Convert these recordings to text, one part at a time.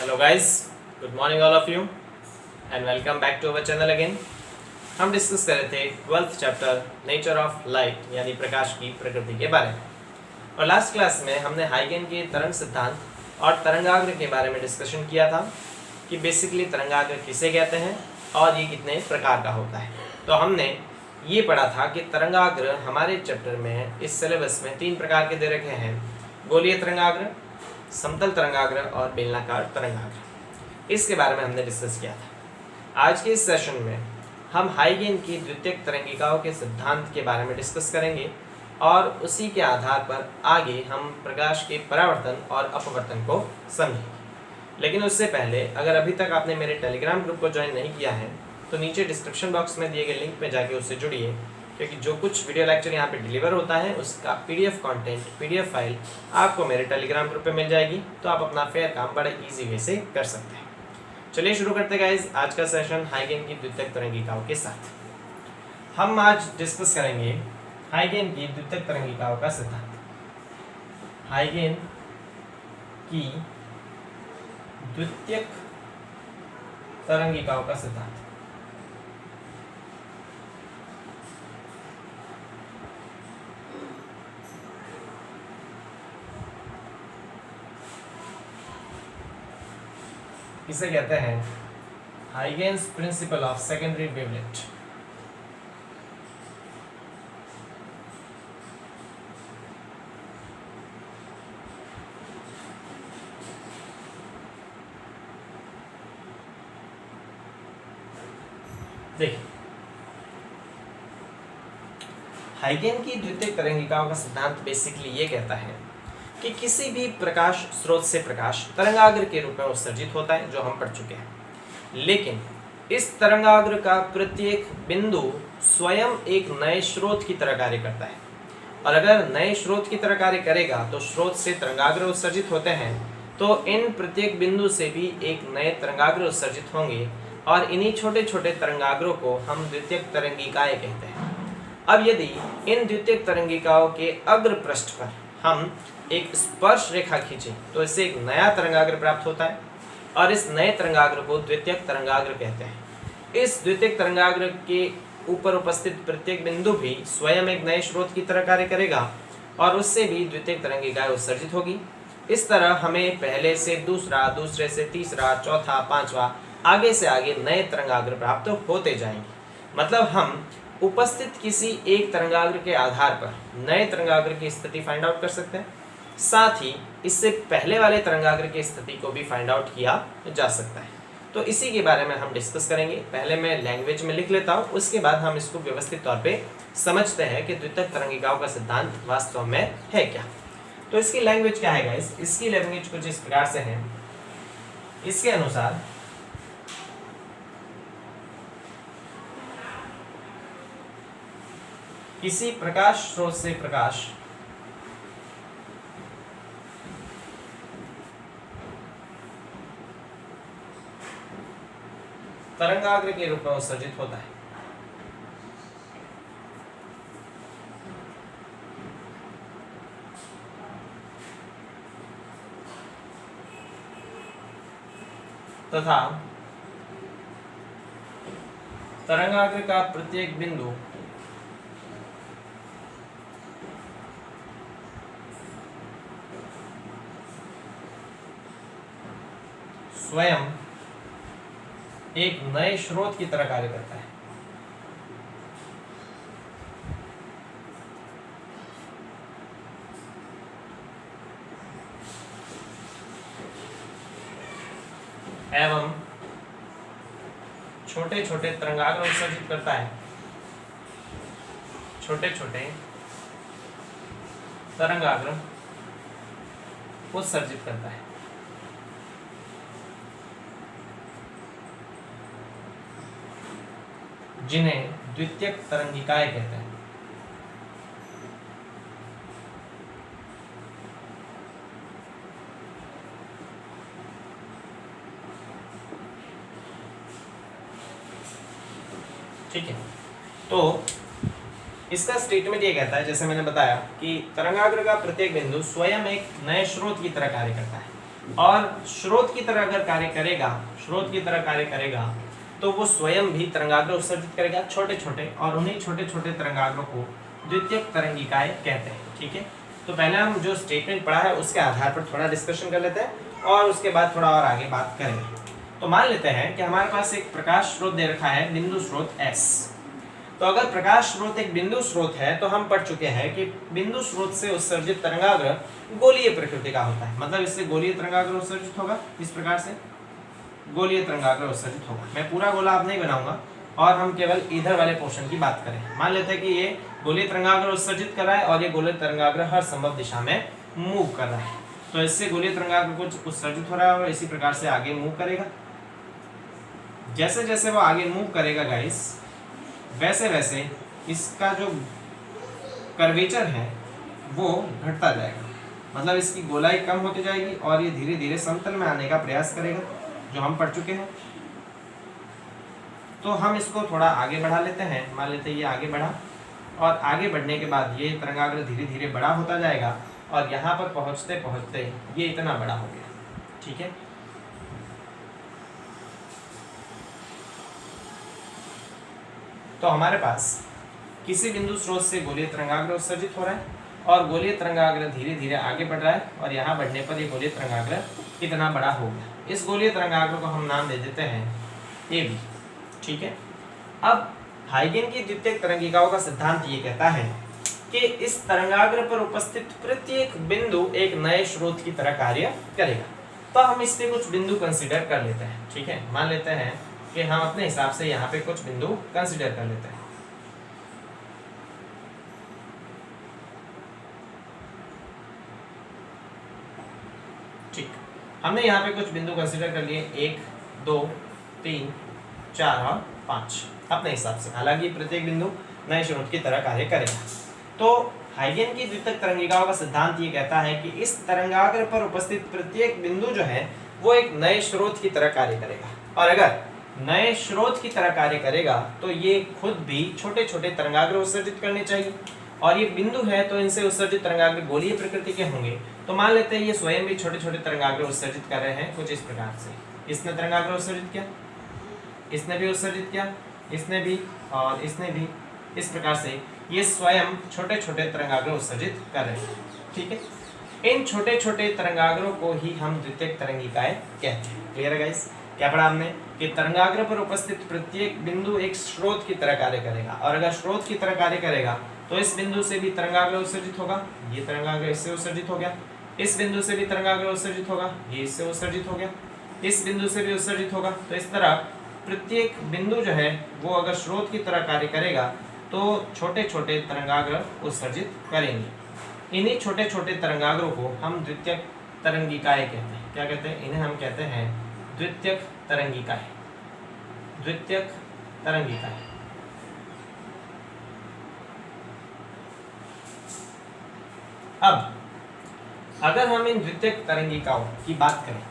Hello guys, good morning all of you and welcome back to our channel again. हम discuss कर रहे थे 12th chapter nature of light यानी प्रकाश की प्रकृति के बारे में। और लास्ट क्लास में हमने हाइगेन के तरंग सिद्धांत और तरंगाग्र के बारे में डिस्कशन किया था कि बेसिकली तरंगाग्र किसे कहते हैं और ये कितने प्रकार का होता है। तो हमने ये पढ़ा था कि तरंगाग्र हमारे चैप्टर में इस सिलेबस में 3 प्रकार के दे रखे हैं: गोलीय तरंगाग्र, समतल तरंगाग्र और बेलनाकार तरंगाग्र। इसके बारे में हमने डिस्कस किया था। आज के इस सेशन में हम हाइगेन की द्वितीयक तरंगिकाओं के सिद्धांत के बारे में डिस्कस करेंगे और उसी के आधार पर आगे हम प्रकाश के परावर्तन और अपवर्तन को समझेंगे। लेकिन उससे पहले अगर अभी तक आपने मेरे टेलीग्राम ग्रुप को ज्वाइन नहीं किया है तो नीचे डिस्क्रिप्शन बॉक्स में दिए गए लिंक पे जाके उससे जुड़िए, क्योंकि जो कुछ वीडियो लेक्चर यहाँ पे डिलीवर होता है उसका पीडीएफ कंटेंट, पीडीएफ फाइल आपको मेरे टेलीग्राम ग्रुप पे मिल जाएगी, तो आप अपना फेयर काम बड़े इजी वे से कर सकते हैं। चलिए शुरू करते हैं गाइस आज का सेशन हाइगेन की द्वितीयक तरंगिकाओं के साथ। हम आज डिस्कस करेंगे हाइगेन की द्वितीयक तरंगिकाओं का सिद्धांत। हाइगेन की द्वितीयक तरंगिकाओं का सिद्धांत। इसे कहते हैं हाइगेन्स प्रिंसिपल ऑफ सेकेंडरी वेवलेट। देखिए, हाइगेन की द्वितीयक तरंगिकाओं का सिद्धांत बेसिकली ये कहता है कि किसी भी प्रकाश स्रोत से प्रकाश तरंगाग्र के रूप में उत्सर्जित होता है, जो हम पढ़ चुके हैं। लेकिन इस तरंगाग्र का प्रत्येक बिंदु स्वयं एक नए स्रोत की तरह कार्य करता है, और अगर नए स्रोत की तरह कार्य करेगा तो स्रोत से तरंगाग्र उत्सर्जित होते हैं, तो इन प्रत्येक बिंदु से भी एक नए तरंगाग्र उत्सर्जित होंगे और इन्हीं छोटे छोटे तरंगाग्रों को हम द्वितीयक तरंगिकाएं कहते हैं। अब यदि इन द्वितीयक तरंगिकाओं के अग्र पृष्ठ पर हम एक स्पर्श रेखा खींचे तो इससे एक नया तरंगाग्र प्राप्त होता है, और इस नए तरंगाग्र को द्वितीयक तरंगाग्र कहते हैं। इस द्वितीयक तरंगाग्र के ऊपर उपस्थित प्रत्येक बिंदु भी स्वयं एक नए स्रोत की तरह कार्य करेगा और उससे भी द्वितीयक तरंगिकाएं उत्सर्जित होगी। इस तरह हमें पहले से दूसरा, दूसरे से तीसरा, चौथा, पांचवा, आगे से आगे नए तरंगाग्र प्राप्त होते जाएंगे। मतलब हम उपस्थित किसी एक तरंगाग्र के आधार पर नए तरंगाग्र की स्थिति फाइंड आउट कर सकते हैं, साथ ही इससे पहले वाले तरंगाग्र की स्थिति को भी फाइंड आउट किया जा सकता है। तो इसी के बारे में हम डिस्कस करेंगे। पहले मैं लैंग्वेज में लिख लेता हूँ, उसके बाद हम इसको व्यवस्थित तौर पे समझते हैं कि द्वितीयक तरंगिकाओं का सिद्धांत वास्तव में है क्या। तो इसकी लैंग्वेज क्या है गाइस? इसकी लैंग्वेज कुछ इस प्रकार से है। इसके अनुसार किसी प्रकाश स्रोत से प्रकाश तरंगाग्र के रूप में उत्सर्जित होता है, तथा तरंगाग्र का प्रत्येक बिंदु स्वयं एक नए स्रोत की तरह कार्य करता है। एवं छोटे छोटे तरंगाग्र उत्सर्जित करता है। छोटे छोटे तरंगाग्र उत्सर्जित करता है। जिन्हें द्वितीयक तरंगिकाएं कहते हैं। ठीक है, तो इसका स्टेटमेंट ये कहता है, जैसे मैंने बताया कि तरंगाग्र का प्रत्येक बिंदु स्वयं एक नए स्रोत की तरह कार्य करता है। और स्रोत की तरह अगर कार्य करेगा, स्रोत की तरह कार्य करेगा तो वो स्वयं भी तरंगाग्र उत्सर्जित करेगा छोटे छोटे, और उन्हीं छोटे छोटे तरंगाग्रों को द्वितीयक तरंगिकाएं कहते हैं। ठीक है, तो पहले हम जो स्टेटमेंट पढ़ा है उसके आधार पर थोड़ा डिस्कशन कर लेते हैं और उसके बाद थोड़ा और आगे बात करेंगे। तो मान लेते हैं कि हमारे पास एक प्रकाश स्रोत दे रखा है, बिंदु स्रोत S। तो अगर प्रकाश स्रोत एक बिंदु स्रोत है तो हम पढ़ चुके हैं कि बिंदु स्रोत से उत्सर्जित तरंगाग्र गोलीय प्रकृति का होता है, मतलब इससे गोलीय तरंगाग्र उत्सर्जित होगा। इस प्रकार से गोलीय तरंगाग्र उत्सर्जित होगा। मैं पूरा गोला अब नहीं बनाऊंगा और हम केवल इधर वाले पोर्शन की बात करें। मान लेते हैं कि ये गोलीय तरंगाग्र उत्सर्जित कर रहा है और ये गोलीय तरंगाग्र हर संभव दिशा में मूव कर रहा है, तो इससे गोलीय तरंगाग्र कुछ उत्सर्जित हो रहा है और इसी प्रकार से आगे मूव करेगा। जैसे जैसे वो आगे मूव करेगा गाइस, वैसे वैसे इसका जो कर्वेचर है वो घटता जाएगा, मतलब इसकी गोलाई कम होती जाएगी और ये धीरे धीरे समतल में आने का प्रयास करेगा, जो हम पढ़ चुके हैं। तो हम इसको थोड़ा आगे बढ़ा लेते हैं। मान लेते हैं ये आगे बढ़ा और आगे बढ़ने के बाद ये तरंगाग्र धीरे धीरे बड़ा होता जाएगा और यहाँ पर पहुँचते पहुँचते ये इतना बड़ा हो गया। ठीक है, तो हमारे पास किसी बिंदु स्रोत से गोलीय तरंगाग्र उत्सर्जित हो रहा है और गोलीय तरंगाग्र धीरे धीरे आगे बढ़ रहा है और यहाँ बढ़ने पर ये गोलीय तरंगाग्र कितना बड़ा हो गया। इस गोलीय तरंगाग्र को हम नाम दे देते हैं AB। ठीक है, अब हाइगेन की द्वितीयक तरंगिकाओं का सिद्धांत ये कहता है कि इस तरंगाग्र पर उपस्थित प्रत्येक बिंदु एक नए स्रोत की तरह कार्य करेगा। तो हम इस पे कुछ बिंदु कंसीडर कर लेते हैं। ठीक है, मान लेते हैं कि हम अपने हिसाब से यहाँ पे कुछ बिंदु कंसीडर कर लेते हैं। ठीक, हमने यहाँ पे कुछ बिंदु कंसीडर कर लिए, 1 2 3 4 और 5 अपने हिसाब से। हालांकि प्रत्येक बिंदु नए स्रोत की तरह कार्य करेगा। तो हाइगेन की द्वितीयक तरंगिकाओं का सिद्धांत ये कहता है कि इस तरंगाग्र पर उपस्थित प्रत्येक बिंदु जो है वो एक नए स्रोत की तरह कार्य करेगा, और अगर नए स्रोत की तरह कार्य करेगा तो ये खुद भी छोटे छोटे तरंगाग्र उत्सर्जित करने चाहिए, और ये बिंदु है तो इनसे उत्सर्जित तरंगाग्र गोलीय प्रकृति के होंगे। तो मान लेते हैं ये स्वयं भी छोटे छोटे तरंगाग्र उत्सर्जित कर रहे हैं कुछ इस प्रकार से। इसने तरंगाग्र उत्सर्जित किया, इसने भी उत्सर्जित किया, इसने भी और इसने भी। इस प्रकार से ये स्वयं छोटे छोटे तरंगाग्र उत्सर्जित कर रहे हैं। ठीक है, इन छोटे छोटे तरंगाग्रों को ही हम द्वितीयक तरंगिकाएं कहते हैं। क्लियर है गाइस? क्या पढ़ा हमने कि तरंगाग्र पर उपस्थित प्रत्येक बिंदु एक स्रोत की तरह कार्य करेगा, और अगर स्रोत की तरह कार्य करेगा तो इस बिंदु से भी तरंगाग्र उत्सर्जित होगा, ये तरंगाग्र इससे उत्सर्जित हो गया, इस बिंदु से भी तरंगाग्र उत्सर्जित होगा, ये इससे उत्सर्जित हो गया, इस बिंदु से भी उत्सर्जित होगा। तो इस तरह प्रत्येक बिंदु जो है वो अगर स्रोत की तरह कार्य करेगा तो छोटे छोटे तरंगाग्र उत्सर्जित करेंगे। इन्हीं छोटे छोटे तरंगाग्रों को हम द्वितीयक तरंगिकाएं कहते हैं। क्या कहते हैं? इन्हें हम कहते हैं द्वितीयक तरंगिकाएं। द्वितीयक तरंगिकाएं। अब अगर हम इन द्वितीयक तरंगिकाओं की बात करें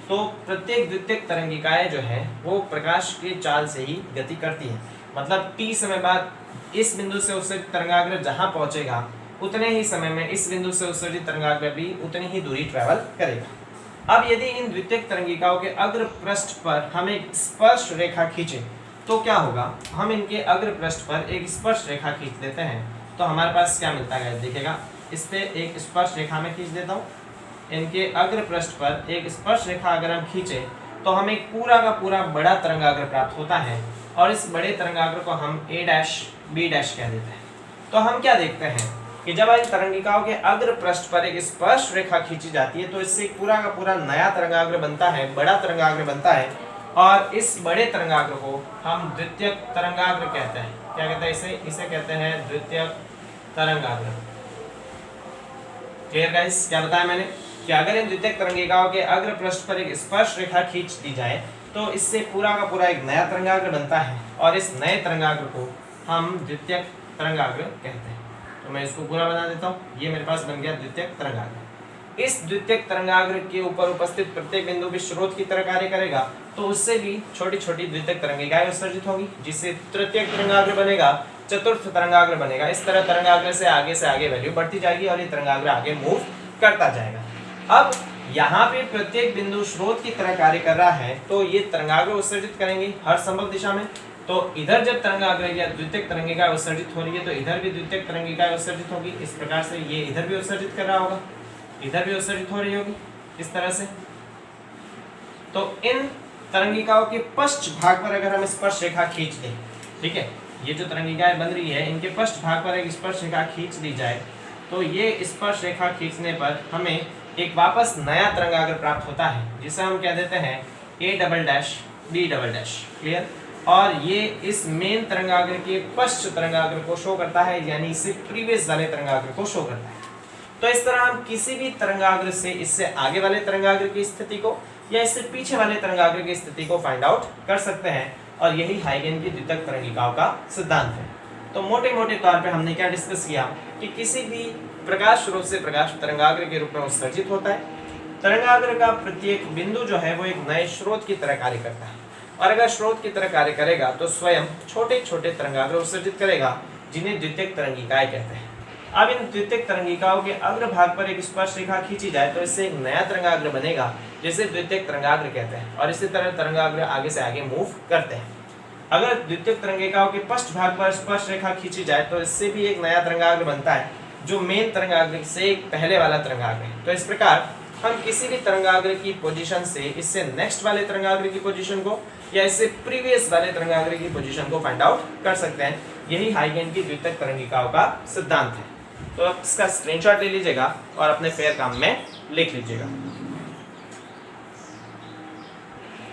तो प्रत्येक द्वितीयक तरंगिकाएं जो है वो प्रकाश के चाल से ही गति करती है, मतलब t समय बाद इस बिंदु से उत्सर्जित तरंगाग्र जहां पहुंचेगा उतने ही समय में इस बिंदु से उत्सर्जित तरंगाग्र भी उतनी ही दूरी ट्रेवल करेगा। अब यदि इन द्वितीयक तरंगिकाओं के अग्र पृष्ठ पर हम एक स्पर्श रेखा खींचें तो क्या होगा? हम इनके अग्र पृष्ठ पर एक स्पर्श रेखा खींच देते हैं तो हमारे पास क्या मिलता है? देखिएगा, इस पे एक स्पर्श रेखा में खींच देता हूँ। इनके अग्र पृष्ठ पर एक स्पर्श रेखा अगर हम खींचे तो हमें पूरा का पूरा बड़ा तरंगाग्र प्राप्त होता है, और इस बड़े तरंगाग्र को हम A डैश B डैश कह देते हैं। तो हम क्या देखते हैं कि जब इन तरंगिकाओं के अग्र पृष्ठ पर एक स्पर्श रेखा खींची जाती है तो इससे पूरा का पूरा नया तरंगाग्र बनता है, बड़ा तरंगाग्र बनता है, और इस बड़े तरंगाग्र को हम द्वितीयक तरंगाग्र कहते हैं। क्या कहते हैं? इसे कहते हैं द्वितीयक तरंगाग्र। Clear guys? क्या बताया मैंने कि अगर इन द्वितीयक तरंगिकाओं के अग्र पृष्ठ पर एक स्पर्श रेखा खींच दी जाए तो इससे पूरा का पूरा एक नया तरंगाग्र बनता है, और इस नए तरंगाग्र को हम द्वितीयक तरंगाग्र कहते हैं। तो मैं इसको पूरा बना देता हूँ। ये मेरे पास बन गया द्वितीयक तरंगाग्र। इस द्वितीयक तरंगाग्र के ऊपर उपस्थित प्रत्येक बिंदु भी स्रोत की तरह कार्य करेगा तो उससे भी छोटी छोटी द्वितीयक तरंगिकाएं उत्सर्जित होगी, जिससे तृतीयक तरंगाग्र बनेगा, चतुर्थ तरंगाग्र बनेगा। इस तरह तरंगाग्र से आगे वैल्यू बढ़ती जाएगी और ये तरंगाग्र आगे मूव करता जाएगा। अब यहाँ पे प्रत्येक बिंदु स्रोत की तरह कार्य कर रहा है तो ये तरंगाग्र उत्सर्जित करेंगे हर संभव दिशा में। तो इधर जब तरंगाग्र या द्वितीयक तरंगिका उत्सर्जित हो रही है तो इधर भी द्वितीयक तरंगिका उत्सर्जित होगी। इस प्रकार से ये इधर भी उत्सर्जित कर रहा होगा, इधर भी उत्सर्जित हो रही होगी इस तरह से। तो इन तरंगिकाओं के पश्च भाग पर अगर हम स्पर्श रेखा खींच दें, ठीक है, ये जो तरंगिकाएं बन रही है इनके पश्च भाग पर एक स्पर्श रेखा खींच दी जाए तो ये स्पर्श रेखा खींचने पर हमें एक वापस नया तरंगाग्र प्राप्त होता है जिसे हम कह देते हैं A double dash D double dash. Clear? और ये इस मेन तरंगाग्र के पश्च तरंगाग्र को शो करता है, यानी इससे प्रीवियस वाले तरंगाग्र को शो करता है। तो इस तरह हम किसी भी तरंगाग्र से इससे आगे वाले तरंगाग्र की स्थिति को या इससे पीछे वाले तरंगाग्र की स्थिति को फाइंड आउट कर सकते हैं, और यही हाइगेन की द्वितीयक तरंगिकाओं का सिद्धांत है। तो मोटे मोटे तौर पे हमने क्या डिस्कस किया कि किसी भी प्रकाश स्रोत से प्रकाश तरंगाग्र के रूप में उत्सर्जित होता है। तरंगाग्र का प्रत्येक बिंदु जो है वो एक नए स्रोत की तरह कार्य करता है, और अगर स्रोत की तरह कार्य करेगा तो स्वयं छोटे छोटे तरंगाग्र उत्सर्जित करेगा जिन्हें द्वितीयक तरंगिकाएं कहते हैं। अब इन द्वितीयक तरंगिकाओं के अग्र भाग पर एक स्पर्श रेखा खींची जाए तो इससे एक नया तरंगाग्र बनेगा जिसे द्वितीयक तरंगाग्र कहते हैं, और इसी तरह तरंगाग्र आगे से आगे मूव करते हैं। अगर द्वितीयक तरंगिकाओं के पश्च भाग पर स्पर्श रेखा खींची जाए तो इससे भी एक नया तरंगाग्र बनता है जो मेन तरंगाग्र से एक पहले वाला तरंगाग्र है। तो इस प्रकार हम किसी भी तरंगाग्र की पोजीशन से इससे नेक्स्ट वाले तरंगाग्र की पोजीशन को या इससे प्रीवियस वाले तरंगाग्र की पोजीशन को फाइंड आउट कर सकते हैं। यही हाइगेन की द्वितीयक तरंगिकाओं का सिद्धांत है। तो आप इसका स्क्रीनशॉट ले लीजिएगा और अपने फेयर काम में लिख लीजिएगा।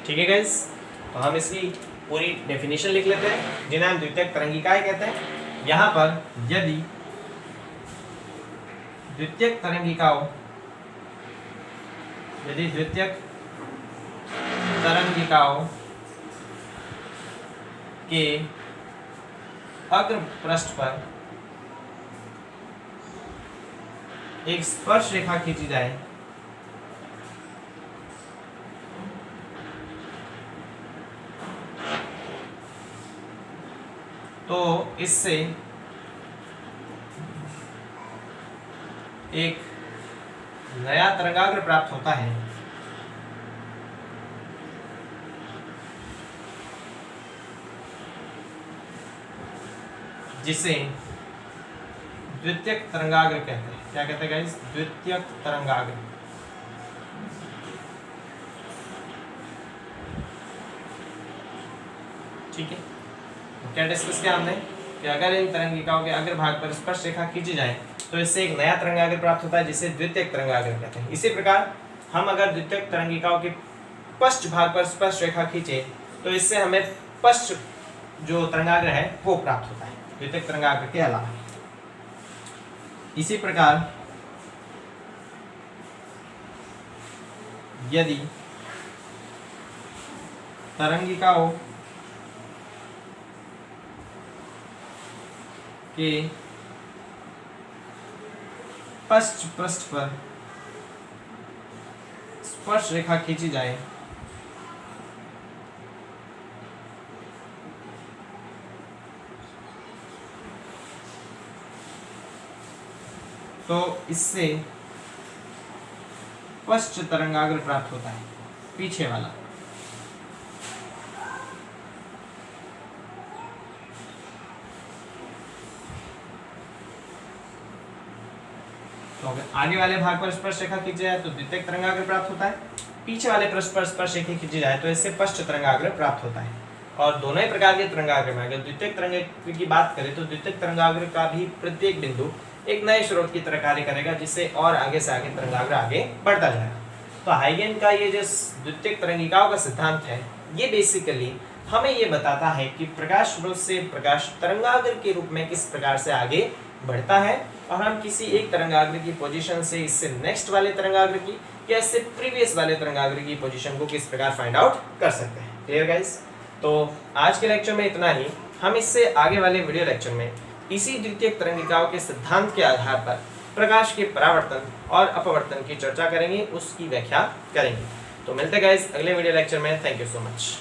ठीक है गाइस, तो हम इसकी पूरी डेफिनेशन लिख लेते हैं जिन्हें हम द्वितीयक तरंगिकाएं कहते हैं। यहाँ पर यदि द्वितीयक तरंगिकाओं के अग्र पृष्ठ पर एक स्पर्श रेखा खींची जाए तो इससे एक नया तरंगाग्र प्राप्त होता है जिसे द्वितीयक तरंगाग्र कहते हैं। क्या कहते हैं गाइस? द्वितीयक तरंगाग्र। ठीक है, तो क्या डिस्कस किया हमने कि अगर इन तरंगिकाओं के अग्र भाग पर स्पर्श रेखा खींची जाए तो इससे एक नया तरंगाग्र प्राप्त होता है जिसे द्वितीयक तरंगाग्र कहते हैं। इसी प्रकार हम अगर द्वितीयक तरंगिकाओं के पश्च भाग पर स्पर्श रेखा खींचे तो इससे हमें पश्च जो तरंगाग्र है वो प्राप्त होता है द्वितीयक तरंगाग्र के अलावा। इसी प्रकार यदि तरंगिकाओं के पश्च पृष्ठ पर स्पर्श रेखा खींची जाए तो इससे पश्च तरंगाग्र प्राप्त होता है, पीछे वाला। तो अगर आगे वाले भाग पर स्पर्श रेखा खींची जाए तो द्वितीयक तरंगाग्र प्राप्त होता है, पीछे वाले पृष्ठ पर स्पर्श रेखा खींची जाए तो इससे पश्च तरंगाग्र प्राप्त होता है। और दोनों ही प्रकार के तरंगाग्र में अगर द्वितीयक तरंगाग्र की बात करें तो द्वितीयक तरंगाग्र का भी प्रत्येक बिंदु एक नए स्रोत की तरह कार्य करेगा जिससे और आगे से आगे तरंगाग्र आगे बढ़ता जाएगा। तो हाइगेन का ये जो द्वितीयक तरंगिकाओं का सिद्धांत है ये बेसिकली हमें ये बताता है कि प्रकाश स्रोत से प्रकाश तरंगाग्र के रूप में किस प्रकार से आगे बढ़ता है, और हम किसी एक तरंगाग्र की पोजीशन से इससे नेक्स्ट वाले तरंगाग्र की या इससे प्रीवियस वाले तरंगाग्र की पोजीशन को किस प्रकार फाइंड आउट कर सकते हैं। Clear guys? तो आज के लेक्चर में इतना ही। हम इससे आगे वाले वीडियो लेक्चर में इसी द्वितीयक तरंगिकाओं के सिद्धांत के आधार पर प्रकाश के परावर्तन और अपवर्तन की चर्चा करेंगे, उसकी व्याख्या करेंगे। तो मिलते गाइस अगले वीडियो लेक्चर में। Thank you so much.